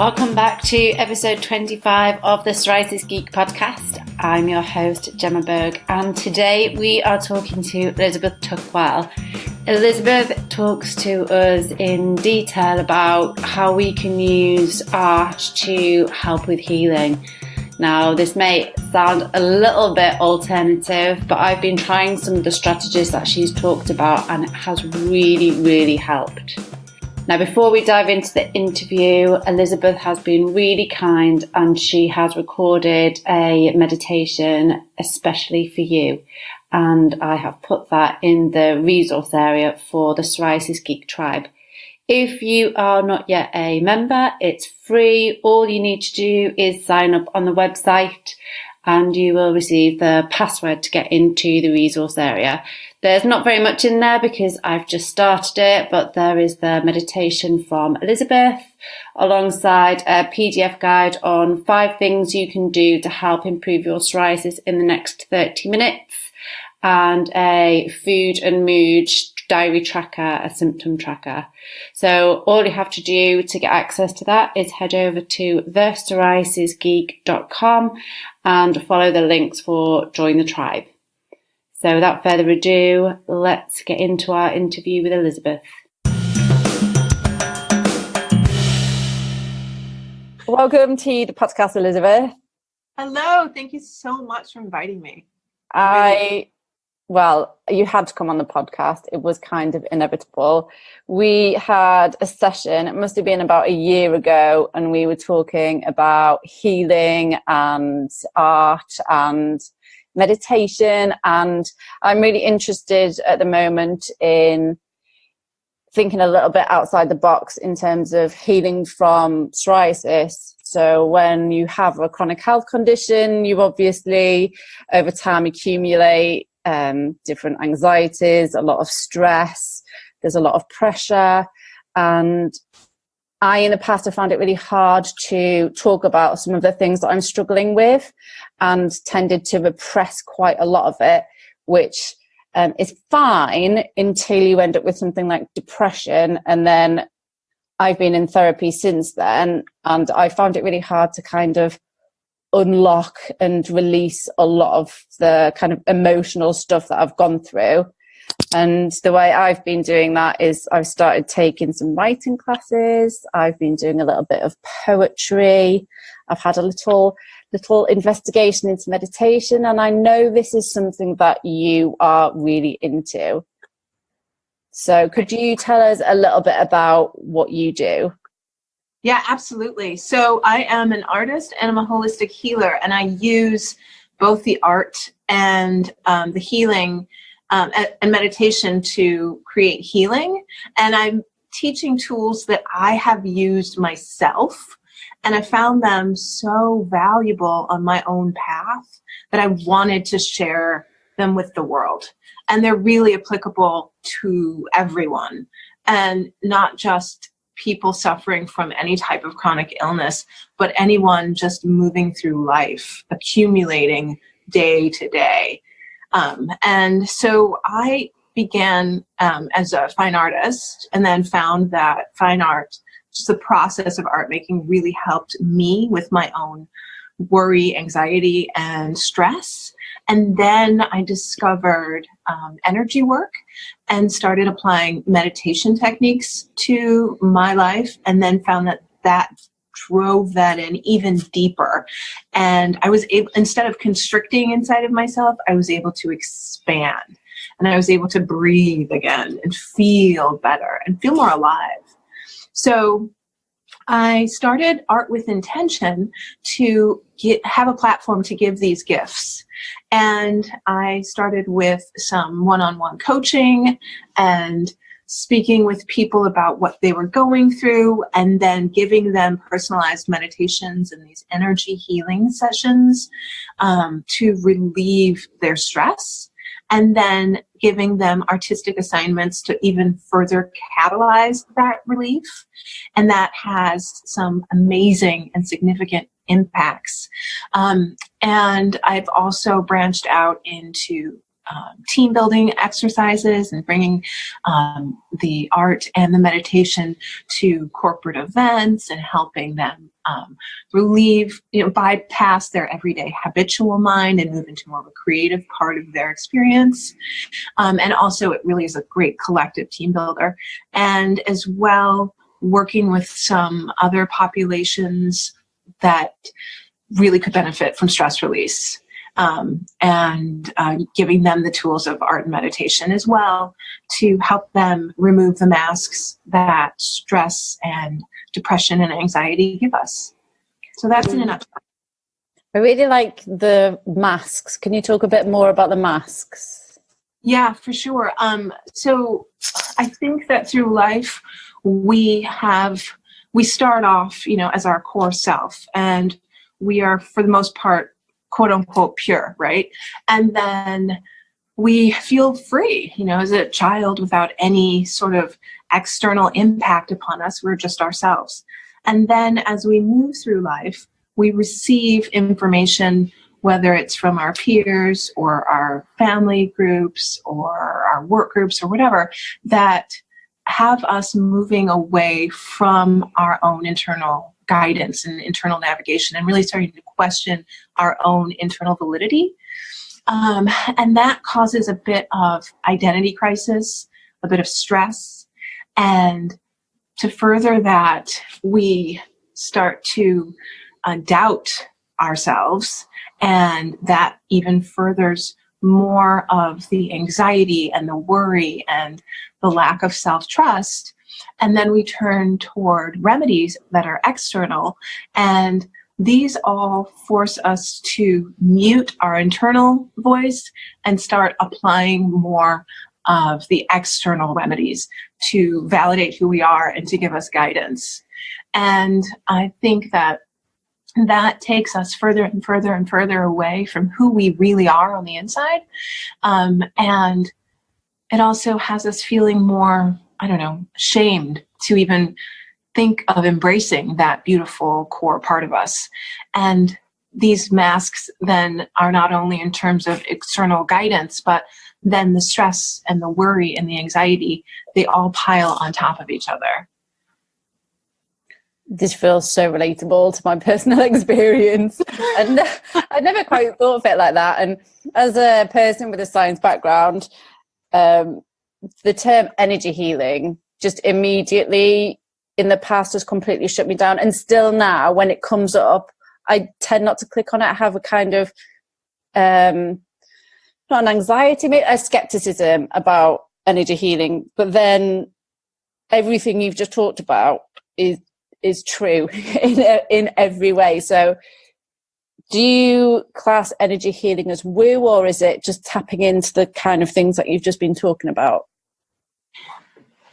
Welcome back to episode 25 of the Psoriasis Geek podcast. I'm your host, Gemma Berg, and today we are talking to Elizabeth Tuckwell. Elizabeth talks to us in detail about how we can use art to help with healing. Now, this may sound a little bit alternative, but I've been trying some of the strategies that she's talked about, and it has really helped. Now, before we dive into the interview, Elizabeth has been really kind and she has recorded a meditation especially for you. And I have put that in the resource area for the Psoriasis Geek Tribe. If you are not yet a member, it's free. All you need to do is sign up on the website and you will receive the password to get into the resource area. There's not very much in there because I've just started it, but there is the meditation from Elizabeth alongside a PDF guide on 5 things you can do to help improve your psoriasis in the next 30 minutes and a food and mood diary tracker, a symptom tracker. So all you have to do to get access to that is head over to thepsoriasisgeek.com and follow the links for Join the Tribe. So without further ado, let's get into our interview with Elizabeth. Welcome to the podcast, Elizabeth. Hello, thank you so much for inviting me. Well, you had to come on the podcast. It was kind of inevitable. We had a session, it must have been about a year ago, and we were talking about healing and art and meditation, and I'm really interested at the moment in thinking a little bit outside the box in terms of healing from psoriasis. So when you have a chronic health condition, you obviously over time accumulate different anxieties, a lot of stress, there's a lot of pressure, and I, in the past, have found it really hard to talk about some of the things that I'm struggling with and tended to repress quite a lot of it, which is fine until you end up with something like depression. And then I've been in therapy since then, and I found it really hard to kind of unlock and release a lot of the kind of emotional stuff that I've gone through. And the way I've been doing that is I've started taking some writing classes. I've been doing a little bit of poetry. I've had a little investigation into meditation. And I know this is something that you are really into. So could you tell us a little bit about what you do? Yeah, absolutely. So I am an artist and I'm a holistic healer, and I use both the art and the healing and meditation to create healing. And I'm teaching tools that I have used myself, and I found them so valuable on my own path that I wanted to share them with the world. And they're really applicable to everyone, and not just people suffering from any type of chronic illness, but anyone just moving through life, accumulating day to day. And so I began as a fine artist, and then found that fine art, just the process of art making, really helped me with my own worry, anxiety, and stress. And then I discovered energy work and started applying meditation techniques to my life, and then found that drove that in even deeper. And I was able, instead of constricting inside of myself, I was able to expand, and I was able to breathe again and feel better and feel more alive. So I started Art with Intention to have a platform to give these gifts. And I started with some one-on-one coaching and speaking with people about what they were going through, and then giving them personalized meditations and these energy healing sessions to relieve their stress, and then giving them artistic assignments to even further catalyze that relief. And that has some amazing and significant impacts. And I've also branched out into team building exercises and bringing the art and the meditation to corporate events and helping them bypass their everyday habitual mind and move into more of a creative part of their experience. And also it really is a great collective team builder. And as well, working with some other populations that really could benefit from stress release. And giving them the tools of art and meditation as well to help them remove the masks that stress and depression and anxiety give us. So that's in a nutshell. I really like the masks. Can you talk a bit more about the masks? Yeah, for sure. So I think that through life, we start off, as our core self, and we are, for the most part, quote unquote pure, right? And then we feel free, as a child without any sort of external impact upon us. We're just ourselves. And then as we move through life, we receive information, whether it's from our peers or our family groups or our work groups or whatever, that have us moving away from our own internal guidance and internal navigation and really starting to question our own internal validity. And that causes a bit of identity crisis, a bit of stress. And to further that, we start to doubt ourselves, and that even furthers more of the anxiety and the worry and the lack of self-trust. And then we turn toward remedies that are external, and these all force us to mute our internal voice and start applying more of the external remedies to validate who we are and to give us guidance. And I think that takes us further and further and further away from who we really are on the inside. And it also has us feeling more, ashamed to even think of embracing that beautiful core part of us. And these masks then are not only in terms of external guidance, but then the stress and the worry and the anxiety, they all pile on top of each other. This feels so relatable to my personal experience. And I never quite thought of it like that. And as a person with a science background, the term energy healing just immediately in the past has completely shut me down. And still now, when it comes up, I tend not to click on it. I have a kind of, not an anxiety, maybe a skepticism about energy healing. But then everything you've just talked about is true in every way. So do you class energy healing as woo, or is it just tapping into the kind of things that you've just been talking about?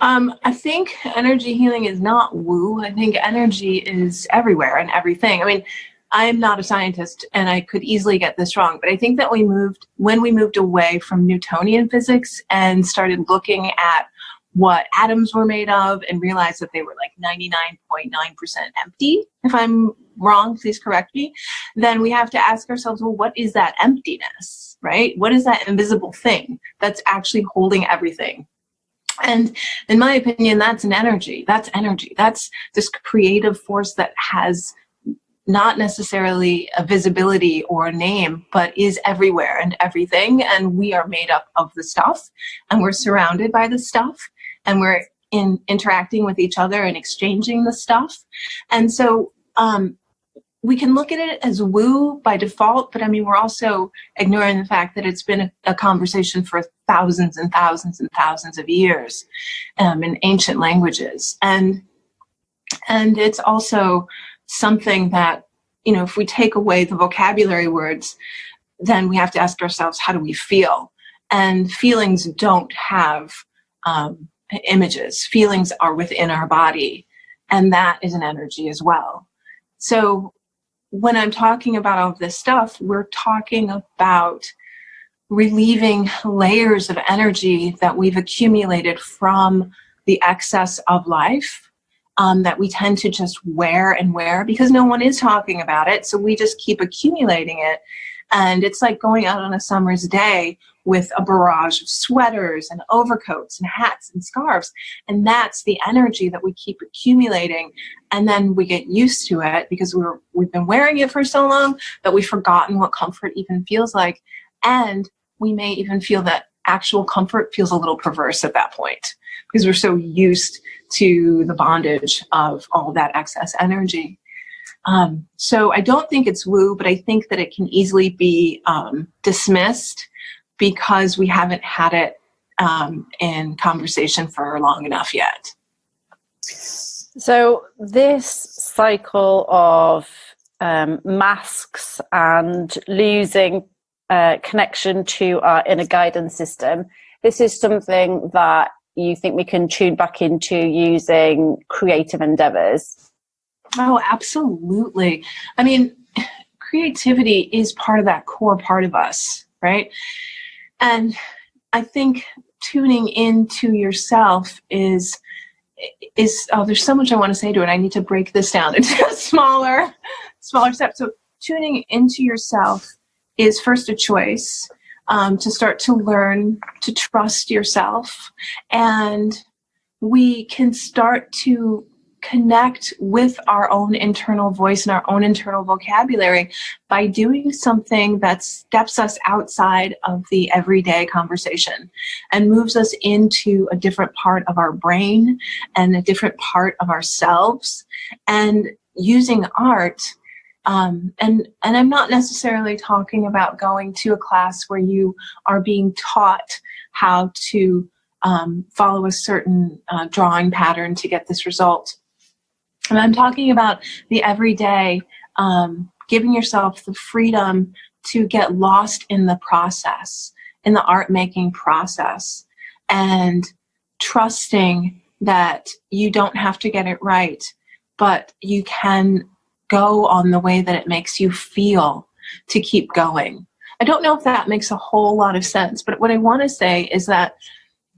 I think energy healing is not woo. I think energy is everywhere and everything. I mean, I'm not a scientist and I could easily get this wrong, but I think that when we moved away from Newtonian physics and started looking at what atoms were made of and realized that they were like 99.9% empty. If I'm wrong, please correct me. Then we have to ask ourselves, well, what is that emptiness, right? What is that invisible thing that's actually holding everything? And in my opinion, that's an energy. That's energy. That's this creative force that has not necessarily a visibility or a name, but is everywhere and everything. And we are made up of the stuff, and we're surrounded by the stuff, and we're interacting with each other and exchanging the stuff. And so we can look at it as woo by default, but I mean, we're also ignoring the fact that it's been a conversation for thousands and thousands and thousands of years in ancient languages. And it's also something that, if we take away the vocabulary words, then we have to ask ourselves, how do we feel? And feelings don't have images. Feelings are within our body, and that is an energy as well. So when I'm talking about all of this stuff, we're talking about relieving layers of energy that we've accumulated from the excess of life that we tend to just wear and wear because no one is talking about it. So we just keep accumulating it. And it's like going out on a summer's day with a barrage of sweaters and overcoats and hats and scarves. And that's the energy that we keep accumulating. And then we get used to it because we've been wearing it for so long that we've forgotten what comfort even feels like. And we may even feel that actual comfort feels a little perverse at that point because we're so used to the bondage of all that excess energy. So I don't think it's woo, but I think that it can easily be dismissed because we haven't had it in conversation for long enough yet. So this cycle of masks and losing connection to our inner guidance system, this is something that you think we can tune back into using creative endeavors? Oh, absolutely. I mean, creativity is part of that core part of us, right? And I think tuning into yourself is there's so much I want to say to it. I need to break this down into smaller steps. So tuning into yourself is first a choice to start to learn to trust yourself. And we can start to connect with our own internal voice and our own internal vocabulary by doing something that steps us outside of the everyday conversation and moves us into a different part of our brain and a different part of ourselves. And using art, and I'm not necessarily talking about going to a class where you are being taught how to follow a certain drawing pattern to get this result. And I'm talking about the everyday, giving yourself the freedom to get lost in the process, in the art making process, and trusting that you don't have to get it right, but you can go on the way that it makes you feel to keep going. I don't know if that makes a whole lot of sense, but what I want to say is that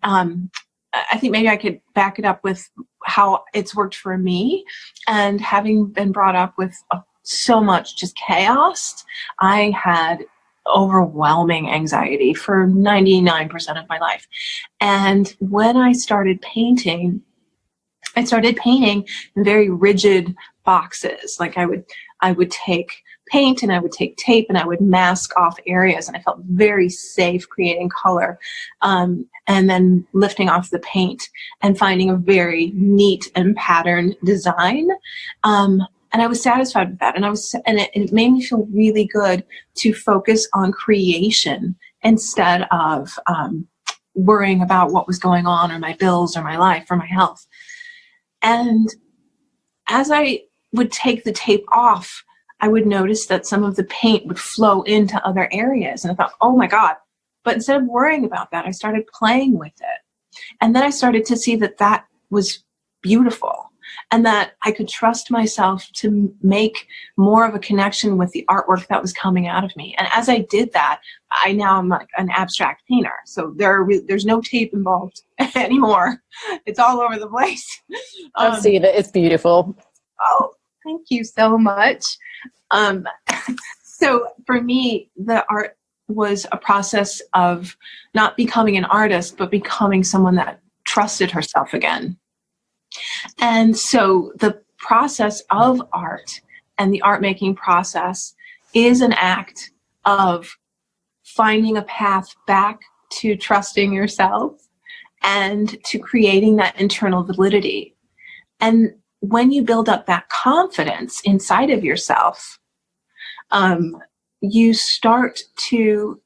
I think maybe I could back it up with how it's worked for me. And having been brought up with so much just chaos, I had overwhelming anxiety for 99% of my life. And when I started painting in very rigid boxes. Like I would take paint and I would take tape and I would mask off areas, and I felt very safe creating color, and then lifting off the paint and finding a very neat and patterned design. And I was satisfied with that, and it made me feel really good to focus on creation instead of worrying about what was going on or my bills or my life or my health. And as I would take the tape off, I would notice that some of the paint would flow into other areas. And I thought, oh my God. But instead of worrying about that, I started playing with it. And then I started to see that that was beautiful and that I could trust myself to make more of a connection with the artwork that was coming out of me. And as I did that, I now am like an abstract painter. So there's no tape involved anymore. It's all over the place. I've seen it. It's beautiful. Oh, thank you so much. So for me, the art was a process of not becoming an artist, but becoming someone that trusted herself again. And so the process of art and the art making process is an act of finding a path back to trusting yourself and to creating that internal validity. And when you build up that confidence inside of yourself, you start to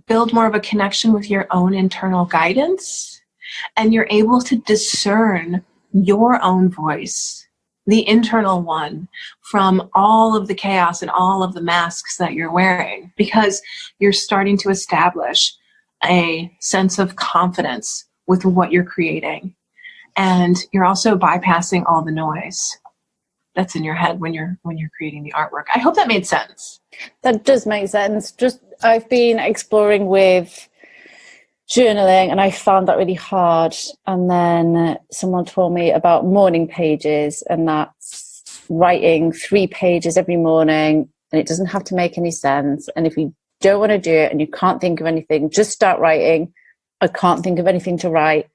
build more of a connection with your own internal guidance, and you're able to discern your own voice, the internal one, from all of the chaos and all of the masks that you're wearing, because you're starting to establish a sense of confidence with what you're creating. And you're also bypassing all the noise that's in your head when you're creating the artwork. I hope that made sense. That does make sense. I've been exploring with journaling and I found that really hard. And then someone told me about morning pages, and that's writing 3 pages every morning, and it doesn't have to make any sense. And if you don't want to do it and you can't think of anything, just start writing. I can't think of anything to write.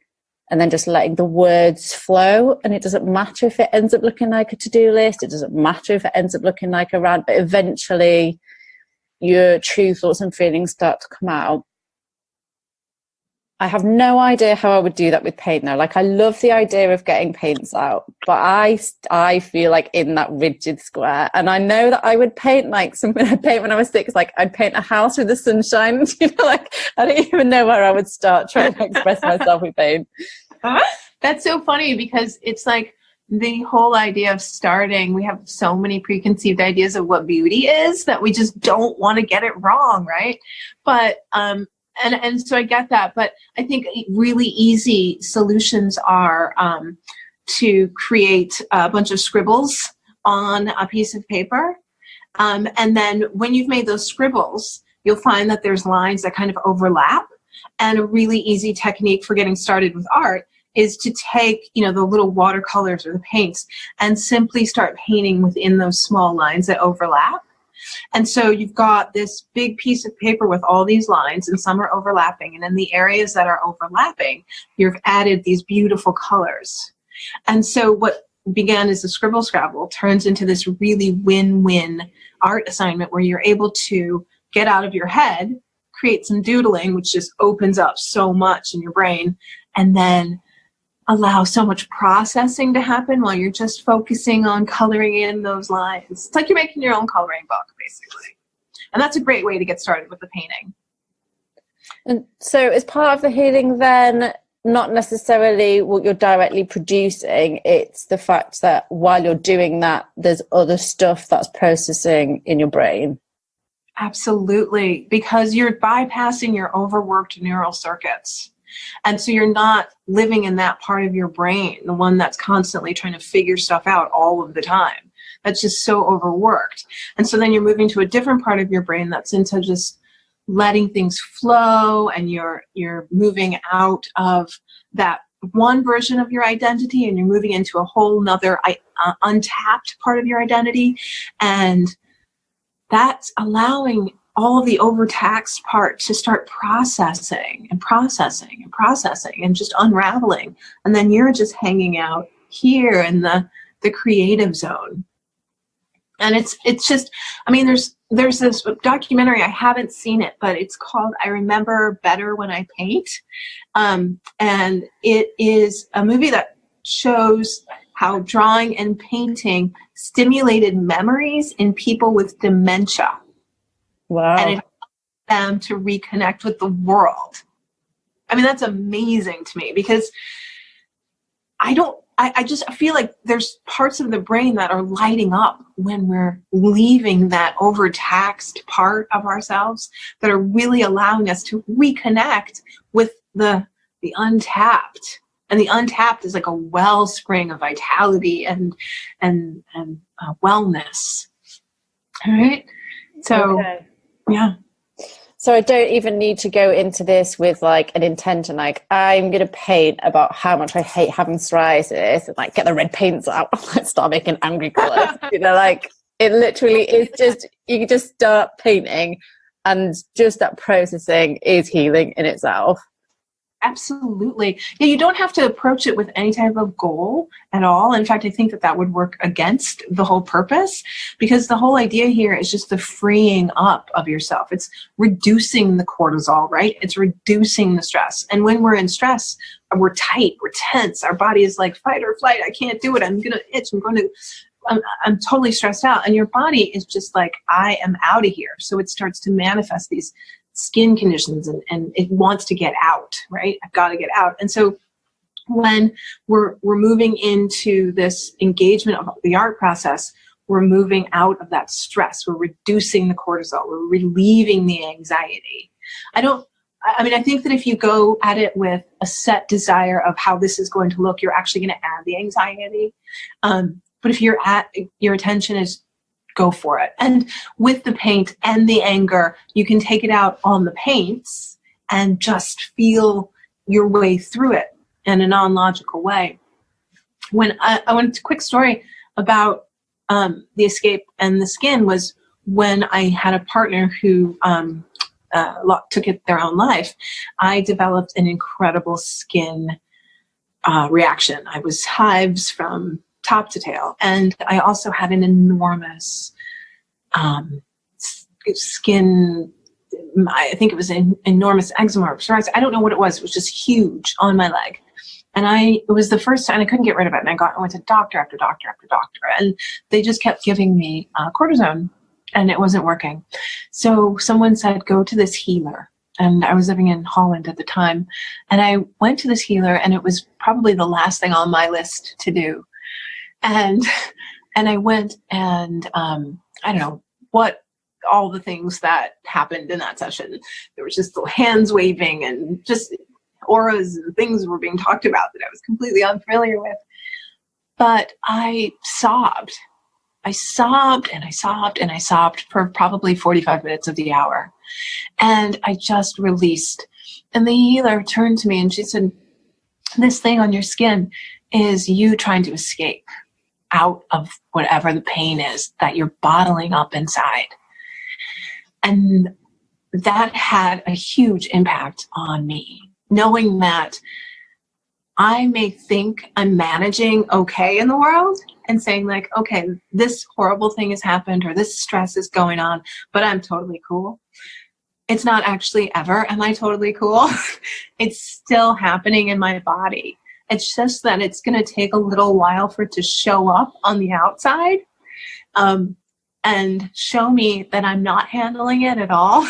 And then just letting the words flow. And it doesn't matter if it ends up looking like a to-do list. It doesn't matter if it ends up looking like a rant, but eventually your true thoughts and feelings start to come out. I have no idea how I would do that with paint now. Like, I love the idea of getting paints out, but I feel like in that rigid square. And I know that I would paint like something I paint when I was 6. Like, I'd paint a house with the sunshine. You know, like, I don't even know where I would start trying to express myself with paint. That's so funny, because it's like the whole idea of starting, we have so many preconceived ideas of what beauty is that we just don't want to get it wrong, right? But and so I get that, but I think really easy solutions are to create a bunch of scribbles on a piece of paper. And then when you've made those scribbles, you'll find that there's lines that kind of overlap. And a really easy technique for getting started with art is to take, the little watercolors or the paints and simply start painting within those small lines that overlap. And so you've got this big piece of paper with all these lines, and some are overlapping. And in the areas that are overlapping, you've added these beautiful colors. And so what began as a scribble scrabble turns into this really win-win art assignment where you're able to get out of your head, create some doodling, which just opens up so much in your brain, and then allow so much processing to happen while you're just focusing on coloring in those lines. It's like you're making your own coloring book, basically. And that's a great way to get started with the painting. And so is part of the healing then not necessarily what you're directly producing, it's the fact that while you're doing that, there's other stuff that's processing in your brain? Absolutely, because you're bypassing your overworked neural circuits. And so you're not living in that part of your brain, the one that's constantly trying to figure stuff out all of the time. That's just so overworked. And so then you're moving to a different part of your brain that's into just letting things flow, and you're moving out of that one version of your identity and you're moving into a whole nother untapped part of your identity. And that's allowing all of the overtaxed part to start processing and processing and processing and just unraveling. And then you're just hanging out here in the creative zone. And it's just, I mean, there's this documentary, I haven't seen it, but it's called I Remember Better When I Paint. And it is a movie that shows how drawing and painting stimulated memories in people with dementia. Wow. And it helped them to reconnect with the world. I mean, that's amazing to me, because I feel like there's parts of the brain that are lighting up when we're leaving that overtaxed part of ourselves that are really allowing us to reconnect with the untapped. And the untapped is like a wellspring of vitality and wellness. All right. So, okay. Yeah. So I don't even need to go into this with like an intention, like I'm going to paint about how much I hate having psoriasis and like get the red paints out and start making angry colors. Like it literally is just, you can just start painting, and just that processing is healing in itself. Absolutely. Yeah, you don't have to approach it with any type of goal at all. In fact, I think that would work against the whole purpose, because the whole idea here is just the freeing up of yourself. It's reducing the cortisol, right? It's reducing the stress. And when we're in stress, we're tight, we're tense. Our body is like fight or flight. I can't do it. I'm going to itch. I'm totally stressed out. And your body is just like, I am out of here. So it starts to manifest these skin conditions and it wants to get out, right? I've got to get out. And so when we're moving into this engagement of the art process, we're moving out of that stress. We're reducing the cortisol. We're relieving the anxiety. I think that if you go at it with a set desire of how this is going to look, you're actually going to add the anxiety. But if your attention is, go for it. And with the paint and the anger, you can take it out on the paints and just feel your way through it in a non-logical way. When I went, a quick story about the escape and the skin was when I had a partner who took it their own life, I developed an incredible skin reaction. I was hives from top to tail. And I also had an enormous skin, I think it was an enormous eczema or psoriasis. I don't know what it was. It was just huge on my leg. And it was the first time I couldn't get rid of it. And I went to doctor after doctor after doctor. And they just kept giving me cortisone, and it wasn't working. So someone said, go to this healer. And I was living in Holland at the time. And I went to this healer, and it was probably the last thing on my list to do. And I went, and I don't know what all the things that happened in that session. There was just hands waving and just auras and things were being talked about that I was completely unfamiliar with. But I sobbed. I sobbed and I sobbed and I sobbed for probably 45 minutes of the hour. And I just released. And the healer turned to me and she said, this thing on your skin is you trying to escape out of whatever the pain is that you're bottling up inside. And that had a huge impact on me, knowing that I may think I'm managing okay in the world and saying like, okay, this horrible thing has happened or this stress is going on, but I'm totally cool. It's not actually ever, am I totally cool? It's still happening in my body. It's just that it's going to take a little while for it to show up on the outside and show me that I'm not handling it at all.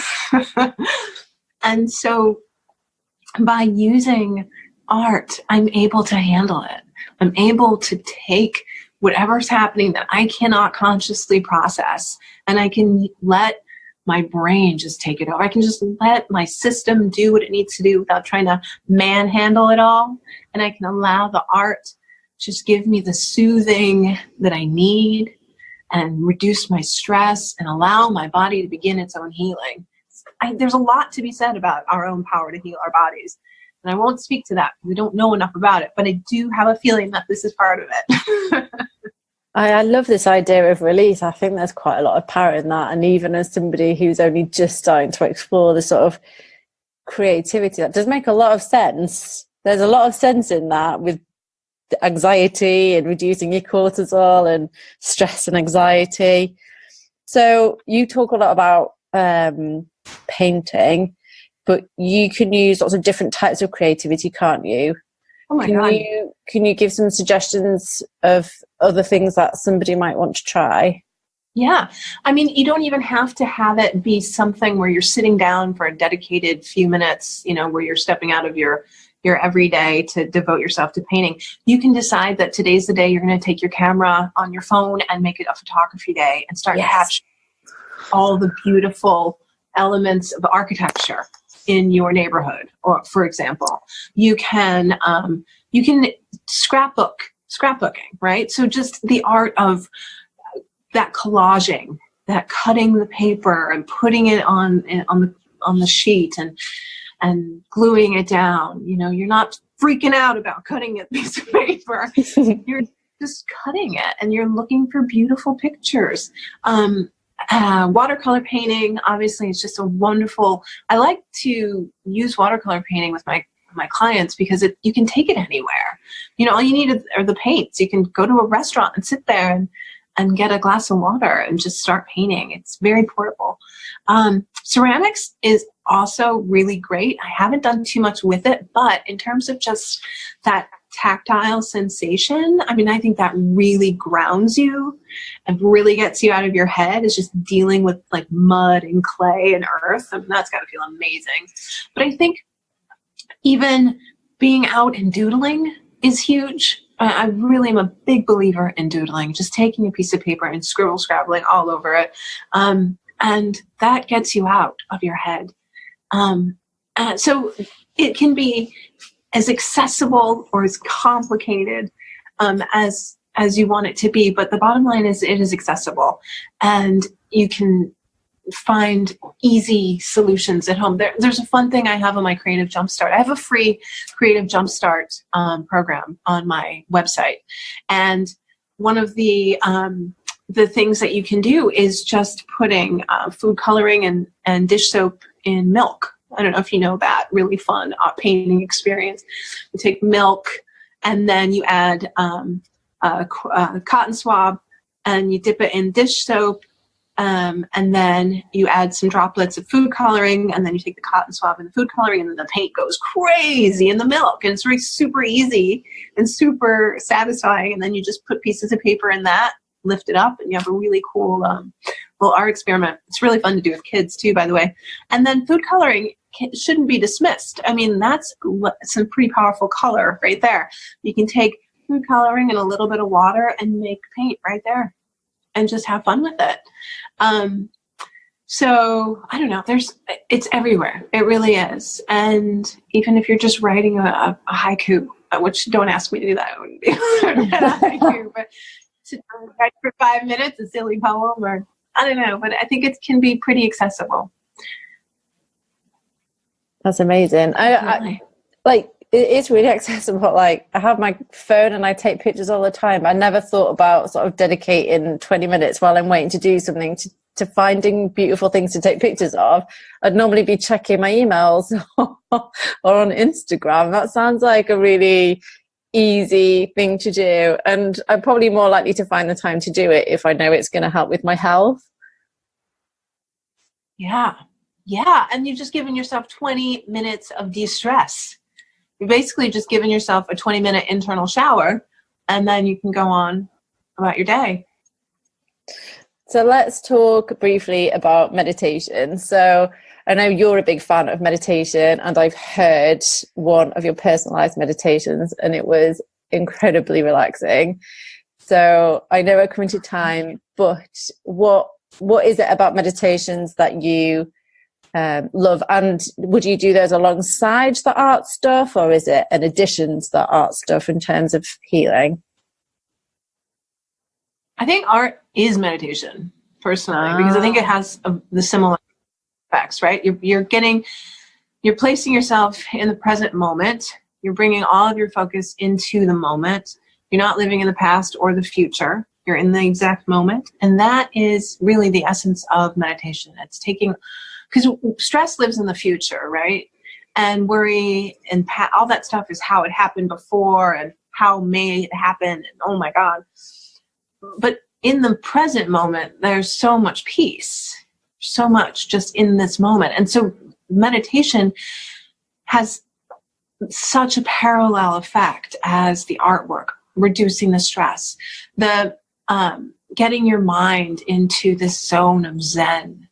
And so by using art, I'm able to handle it. I'm able to take whatever's happening that I cannot consciously process, and I can let my brain just take it over. I can just let my system do what it needs to do without trying to manhandle it all. And I can allow the art just give me the soothing that I need and reduce my stress and allow my body to begin its own healing. There's a lot to be said about our own power to heal our bodies. And I won't speak to that because I don't know enough about it, but I do have a feeling that this is part of it. I love this idea of release. I think there's quite a lot of power in that. And even as somebody who's only just starting to explore the sort of creativity, that does make a lot of sense. There's a lot of sense in that with anxiety and reducing your cortisol and stress and anxiety. So you talk a lot about painting, but you can use lots of different types of creativity, can't you? Oh my God. Can you give some suggestions of other things that somebody might want to try? Yeah. I mean, you don't even have to have it be something where you're sitting down for a dedicated few minutes, where you're stepping out of your everyday to devote yourself to painting. You can decide that today's the day you're going to take your camera on your phone and make it a photography day and start capturing all the beautiful elements of architecture in your neighborhood. Or, for example, you can scrapbooking, right? So just the art of that collaging, that cutting the paper and putting it on the sheet and gluing it down. You're not freaking out about cutting a piece of paper. You're just cutting it and you're looking for beautiful pictures. Watercolor painting, obviously, is just a wonderful. I like to use watercolor painting with my clients because you can take it anywhere. All you need are the paints. You can go to a restaurant and sit there and get a glass of water and just start painting. It's very portable. Ceramics is also really great. I haven't done too much with it, but in terms of just that tactile sensation, I think that really grounds you and really gets you out of your head. Is just dealing with like mud and clay and earth. That's got to feel amazing. But I think even being out and doodling is huge. I really am a big believer in doodling, just taking a piece of paper and scrabbling all over it. And that gets you out of your head. So it can be as accessible or as complicated as you want it to be. But the bottom line is it is accessible. And you can find easy solutions at home. There's a fun thing I have on my Creative Jumpstart. I have a free Creative Jumpstart program on my website. And one of the things that you can do is just putting food coloring and dish soap in milk. I don't know if you know that really fun painting experience. You take milk and then you add a cotton swab and you dip it in dish soap. And then you add some droplets of food coloring, and then you take the cotton swab and the food coloring, and then the paint goes crazy in the milk. And it's really super easy and super satisfying. And then you just put pieces of paper in that, lift it up, and you have a really cool little art experiment. It's really fun to do with kids too, by the way. And then food coloring shouldn't be dismissed. I mean, that's some pretty powerful color right there. You can take food coloring and a little bit of water and make paint right there and just have fun with it. So I don't know, it's everywhere. It really is. And even if you're just writing a haiku, which don't ask me to do that, I wouldn't be able to write a haiku, but to write for 5 minutes, a silly poem, or I don't know, but I think it can be pretty accessible. That's amazing. I like, it is really accessible. Like, I have my phone and I take pictures all the time. I never thought about sort of dedicating 20 minutes while I'm waiting to do something to finding beautiful things to take pictures of. I'd normally be checking my emails or on Instagram. That sounds like a really easy thing to do. And I'm probably more likely to find the time to do it if I know it's going to help with my health. Yeah. Yeah. And you've just given yourself 20 minutes of de-stress. You're basically just giving yourself a 20-minute internal shower, and then you can go on about your day. So let's talk briefly about meditation. So I know you're a big fan of meditation, and I've heard one of your personalized meditations, and it was incredibly relaxing. So I know we're coming to time, but what is it about meditations that you love? And would you do those alongside the art stuff, or is it an addition to the art stuff in terms of healing? I think art is meditation, personally, because I think it has the similar effects, right? You're placing yourself in the present moment. You're bringing all of your focus into the moment. You're not living in the past or the future. You're in the exact moment. And that is really the essence of meditation. It's because stress lives in the future, right? And worry and all that stuff is how it happened before and how may it happen. And oh my God. But in the present moment, there's so much peace, so much just in this moment. And so meditation has such a parallel effect as the artwork, reducing the stress, the getting your mind into this zone of Zen,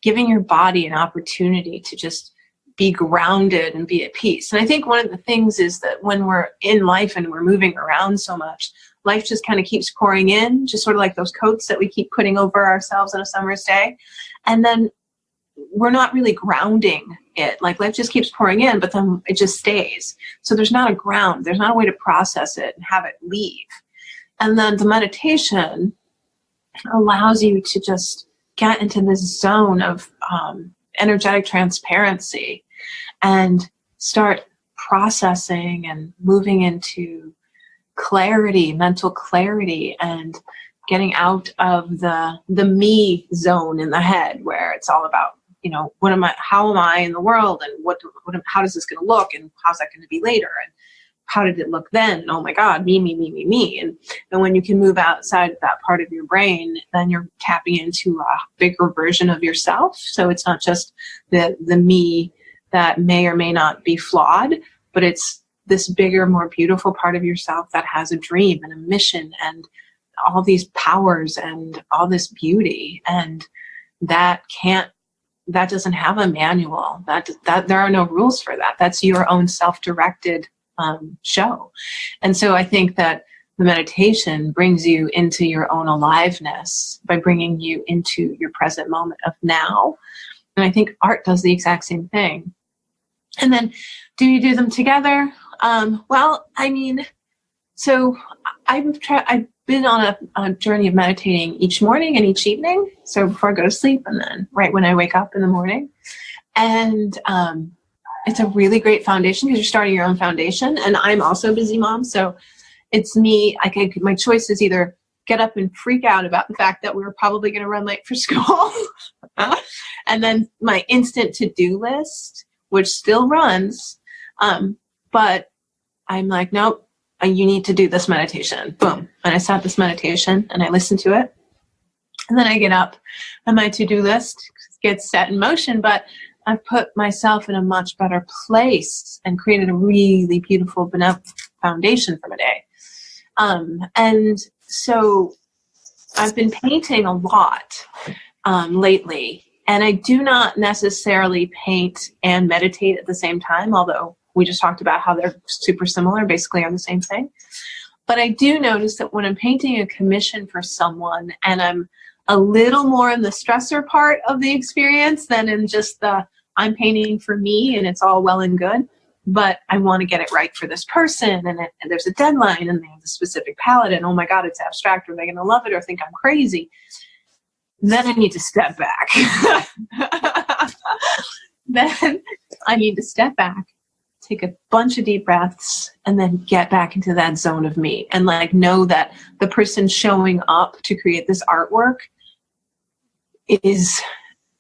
giving your body an opportunity to just be grounded and be at peace. And I think one of the things is that when we're in life and we're moving around so much, life just kind of keeps pouring in, just sort of like those coats that we keep putting over ourselves on a summer's day. And then we're not really grounding it. Like, life just keeps pouring in, but then it just stays. So there's not a ground. There's not a way to process it and have it leave. And then the meditation allows you to just get into this zone of energetic transparency and start processing and moving into clarity, mental clarity, and getting out of the me zone in the head, where it's all about, how am I in the world, and how is this going to look, and how's that going to be later, and how did it look then? And oh my God, me. And when you can move outside of that part of your brain, then you're tapping into a bigger version of yourself. So it's not just the me that may or may not be flawed, but it's this bigger, more beautiful part of yourself that has a dream and a mission and all these powers and all this beauty. And that doesn't have a manual. That there are no rules for that. That's your own self-directed show. And so I think that the meditation brings you into your own aliveness by bringing you into your present moment of now. And I think art does the exact same thing. And then do you do them together? So I've been on a journey of meditating each morning and each evening. So before I go to sleep, and then right when I wake up in the morning. And it's a really great foundation because you're starting your own foundation. And I'm also a busy mom. So it's me. My choice is either get up and freak out about the fact that we were probably going to run late for school. And then my instant to-do list, which still runs, but I'm like, nope, you need to do this meditation. Boom. And I start this meditation and I listen to it. And then I get up and my to-do list gets set in motion, but I've put myself in a much better place and created a really beautiful foundation for my day. And so I've been painting a lot lately, and I do not necessarily paint and meditate at the same time, although we just talked about how they're super similar, basically are the same thing. But I do notice that when I'm painting a commission for someone and I'm a little more in the stressor part of the experience than in just the I'm painting for me and it's all well and good, but I want to get it right for this person, and there's a deadline and they have a specific palette, and oh my God, it's abstract, or they're going to love it or think I'm crazy. Then I need to step back. Then I need to step back, take a bunch of deep breaths, and then get back into that zone of me and like know that the person showing up to create this artwork is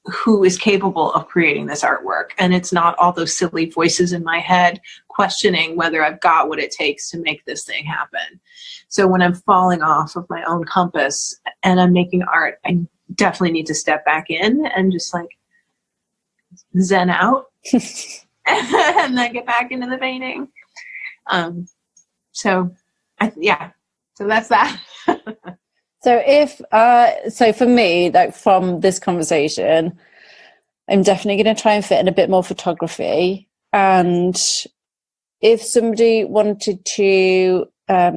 who is capable of creating this artwork. And it's not all those silly voices in my head questioning whether I've got what it takes to make this thing happen. So when I'm falling off of my own compass and I'm making art, I definitely need to step back in and just like zen out and then get back into the painting. So that's that. So for me, like from this conversation, I'm definitely going to try and fit in a bit more photography. And if somebody wanted to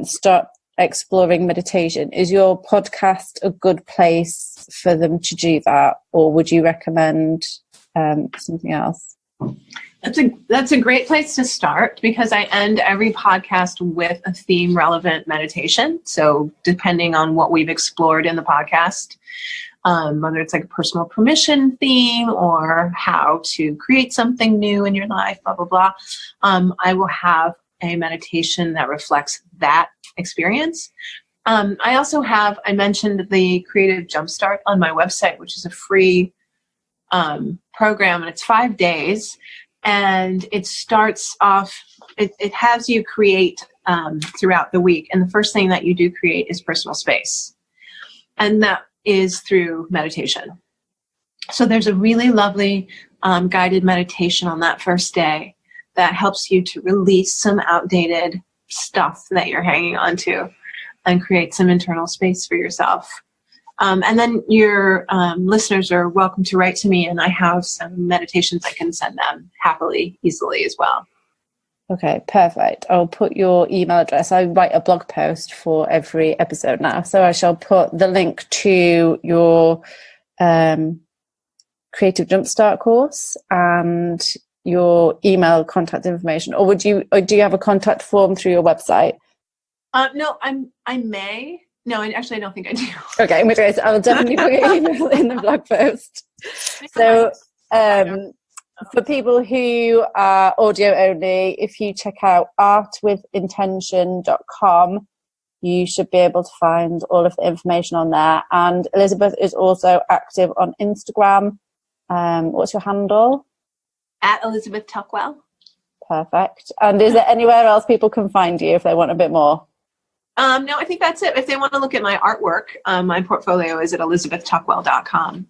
start exploring meditation, is your podcast a good place for them to do that? Or would you recommend something else? That's a great place to start, because I end every podcast with a theme relevant meditation. So depending on what we've explored in the podcast, whether it's like a personal permission theme or how to create something new in your life, blah, blah, blah, I will have a meditation that reflects that experience. I also have, I mentioned the Creative Jumpstart on my website, which is a free program, and it's 5 days. And it starts off, it has you create throughout the week. And the first thing that you do create is personal space. And that is through meditation. So there's a really lovely guided meditation on that first day that helps you to release some outdated stuff that you're hanging on to and create some internal space for yourself. And then your listeners are welcome to write to me, and I have some meditations I can send them happily, easily as well. Okay, perfect. I'll put your email address. I write a blog post for every episode now, so I shall put the link to your Creative Jumpstart course and your email contact information. Or do you have a contact form through your website? No, I may. No, I don't think I do. Okay, in which case I'll definitely put your email in the blog post. So for people who are audio only, if you check out artwithintention.com, you should be able to find all of the information on there. And Elizabeth is also active on Instagram. What's your handle? At Elizabeth Tuckwell. Perfect. And is there anywhere else people can find you if they want a bit more? No, I think that's it. If they want to look at my artwork, my portfolio is at elizabethtuckwell.com.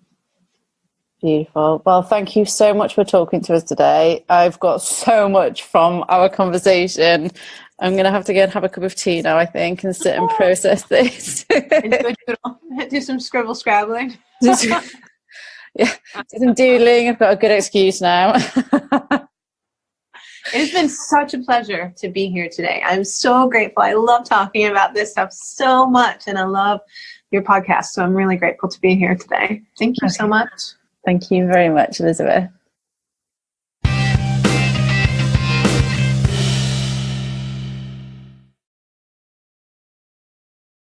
Beautiful. Well, thank you so much for talking to us today. I've got so much from our conversation. I'm going to have to go and have a cup of tea now, I think, and sit and process this. Do some scribble scrabbling. Yeah, do some doodling. I've got a good excuse now. It has been such a pleasure to be here today. I'm so grateful. I love talking about this stuff so much, and I love your podcast. So I'm really grateful to be here today. Thank you so much. Thank you very much, Elizabeth.